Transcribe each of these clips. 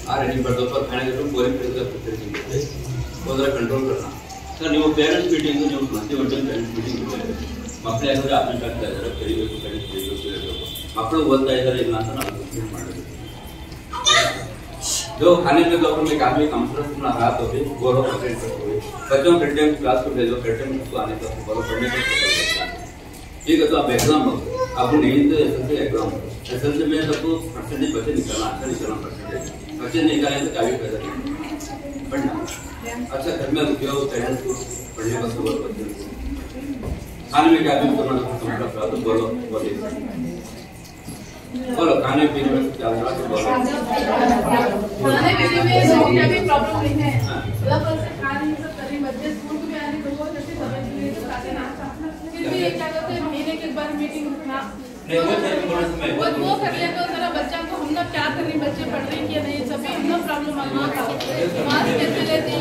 आ रही पर दोपहर खाने के तुम पूरी कंट्रोल करना सर ನೀವು ಪೇರೆಂಟ್ಸ್ ಮೀಟಿಂಗ್ ನೀವು ಪ್ರತಿ ವರ್ಷ ಪೇರೆಂಟ್ಸ್ ಮೀಟಿಂಗ್ ಮಕ್ಕಳು ಯಾಕಂದ್ರೆ ಅಟೆಂಡ್ ಆಗ್ತಾ ಇದ್ದಾರೆ ಕಲಿಬೇಕು ಮಕ್ಕಳು ಓದ್ತಾ ಇದ್ದಾರೆ ಇಲ್ಲ ಅಂತ ನಾವು ಕಂಪ್ಲೇಂಟ್ ಮಾಡಿದ್ವಿ जो खाने में तो एक आदमी कम से कम रहा तो भी गौरव कंप्लेंट करोगे बच्चों को टाइम क्लास को भेजो टाइम को आने का गौरव पढ़ने का ठीक है तो आप एग्जाम हो आप नहीं तो एसएससी एग्जाम एसएससी में सबको परसेंटेज बच्चे निकालना अच्छा निकालना परसेंटेज बच्चे निकालें तो काफी फायदा पढ़ना अच्छा घर में रुपये पेरेंट्स को पढ़ने का सुबह बच्चे खाने में क्या भी करना तो बोलो बोलो खाने पीने में क्या हो रहा है बोलो खाने पीने में क्या भी प्रॉब्लम नहीं है मतलब से खा नहीं सब कर रही बच्चे स्कूल में आने को बहुत अच्छी समझ नहीं तो खाते ना फिर भी क्या करते हैं महीने के बार मीटिंग रखना वो कर ले तो जरा बच्चा को हम लोग क्या कर रही बच्चे पढ़ रहे हैं कि नहीं सभी हम लोग प्रॉब्लम मार्क्स कैसे लेती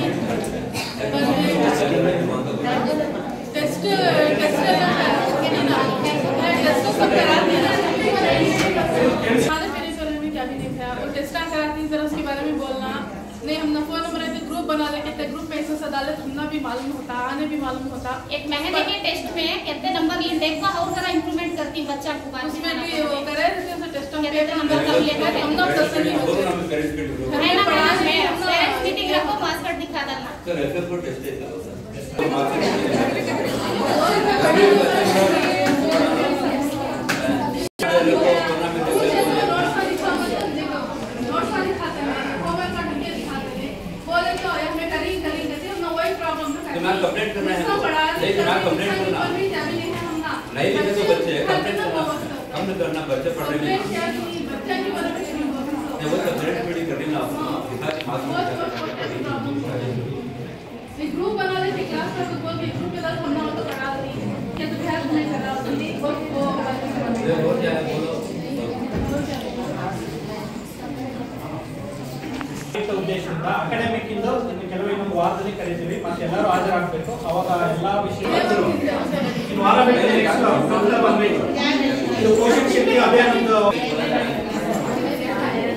टेस्ट टेस्ट सब कराती है क्या भी नहीं था और टेस्ट कराती जरा उसके बारे में बोलना नहीं हम फोन नंबर ऐसे ग्रुप बना लेते ग्रुप में ऐसे डाले तो हमना भी मालूम होता आने भी मालूम होता एक महीने के टेस्ट में कितने नंबर लिए देखो और जरा इंप्रूवमेंट करती बच्चा को उसमें भी वो करे जैसे टेस्ट में कितने नंबर कम लेगा हम लोग सबसे नहीं होते है ना पेरेंट्स मीटिंग रखो मार्क्स कार्ड दिखा देना सर ऐसे को टेस्ट देता हो सर कंप्लेंट करना है लेकिन आप कंप्लेंट करना नहीं लिखे तो बच्चे कंप्लेंट करना हम नहीं करना बच्चे पढ़ रहे हैं वो कंप्लेंट भी करनी ना ग्रुप बना लेते क्लास का तो बोल के ग्रुप के साथ हमने तो करा दी क्या तो बिहार नहीं करा दी वो क्या बोलो ಉದ್ದೇಶದಿಂದ ಅಕಾಡೆಮಿಕ್ ಇಂದ ಕೆಲವು ಇನ್ನೊಂದು ವಾರದಲ್ಲಿ ಕರೀತೀವಿ ಮತ್ತೆ ಎಲ್ಲರೂ ಹಾಜರಾಗಬೇಕು ಅವಾಗ ಎಲ್ಲಾ ವಿಷಯಗಳು ಇನ್ನು ವಾರ ಬಿಟ್ಟು ಬಂದ್ಬೇಕು ಇದು ಪೋಷಕ ಶಕ್ತಿ ಅಭಿಯಾನದ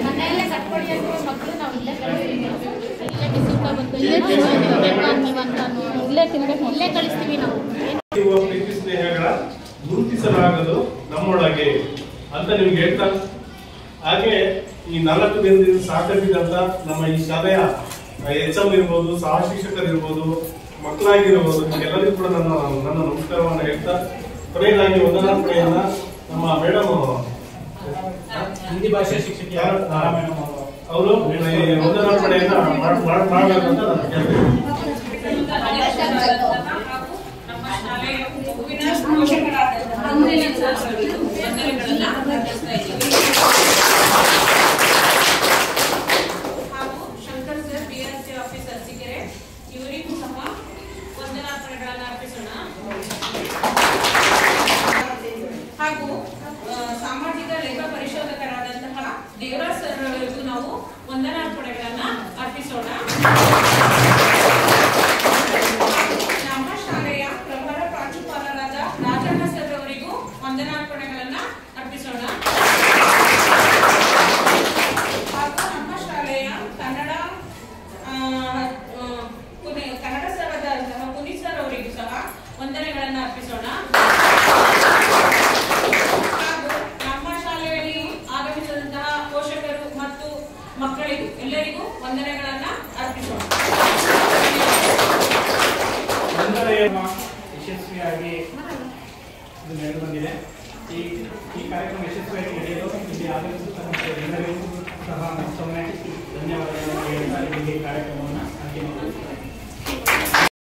ಮನೆಯಲ್ಲೇ ಕಟ್ಕೊಳ್ಳಿ ಅಂದ್ರೆ ಮಕ್ಕಳು ನಾವು ಇಲ್ಲೇ ಕಳಿಸ್ತೀವಿ ನಾವು ಪ್ರೀತಿ ಸ್ನೇಹಗಳ ಗುರುತಿಸಲಾಗದು ನಮ್ಮೊಳಗೆ ಅಂತ ನಿಮ್ಗೆ ಹೇಳ್ತಾ ಹಾಗೆ ಈ 4 ದಿನದಿಂದ ಸಹಕರಿಸಿದಂತ ನಮ್ಮ ಈ ಶಾಲೆಯ HM ಇರ್ಬೋದು ಸಹ ಶಿಕ್ಷಕರಿರ್ಬೋದು ಮಕ್ಕಳಾಗಿರ್ಬೋದು ಎಲ್ಲರಿಗೂ ಕೂಡ ನನ್ನ ನಮಸ್ಕಾರವನ್ನು ಹೇಳ್ತಾ ಕೊನೆಯದಾಗಿ ವಂದನಾರ್ಪಣೆಯನ್ನ ನಮ್ಮ ಮೇಡಮ್ ಹಿಂದಿ ಭಾಷೆ ಶಿಕ್ಷಕಿ ಅವರು ವಂದನಾರ್ಪಣೆಯನ್ನ ಮಾಡಬೇಕಂತ ನಾನು ಕೇಳ್ತೇನೆ. ಸಾಮಾಜಿಕ ಲೇಖ ಪರಿಶೋಧಕರಾದಂತಹ ದೇವರಾಜ್ ಸರ್ ಅವರಿಗೂ ನಾವು ವಂದನಾರ್ಪಣೆಗಳನ್ನು ಅರ್ಪಿಸೋಣ. ನಮ್ಮ ಶಾಲೆಯ ಪ್ರಭಾರ ಪ್ರಾಂಶುಪಾಲರಾದ ರಾಜಣ್ಣ ಸರ್ ಅವರಿಗೂ ವಂದನಾರ್ಪಣೆಗಳನ್ನು ಅರ್ಪಿಸೋಣ. ಹಾಗೂ ನಮ್ಮ ಶಾಲೆಯ ಕನ್ನಡ ಸರ್ ಆದಂತಹ ಪುನೀತ್ ಸರ್ ಅವರಿಗೂ ಸಹ ವಂದನೆಗಳನ್ನು ಅರ್ಪಿಸೋಣ. ಮಕ್ಕಳಿಗೂ ಎಲ್ಲರಿಗೂ ವಂದನೆಗಳನ್ನ ಅರ್ಪಿಸೋಣ. ಯಶಸ್ವಿಯಾಗಿ ನಡೆದು ಬಂದಿದೆ. ಈ ಕಾರ್ಯಕ್ರಮ ಯಶಸ್ವಿಯಾಗಿ ನಡೆಯಲು ಇಲ್ಲಿ ಆಗಮಿಸುತ್ತಿರುವ ಎಲ್ಲರಿಗೂ ಸಹ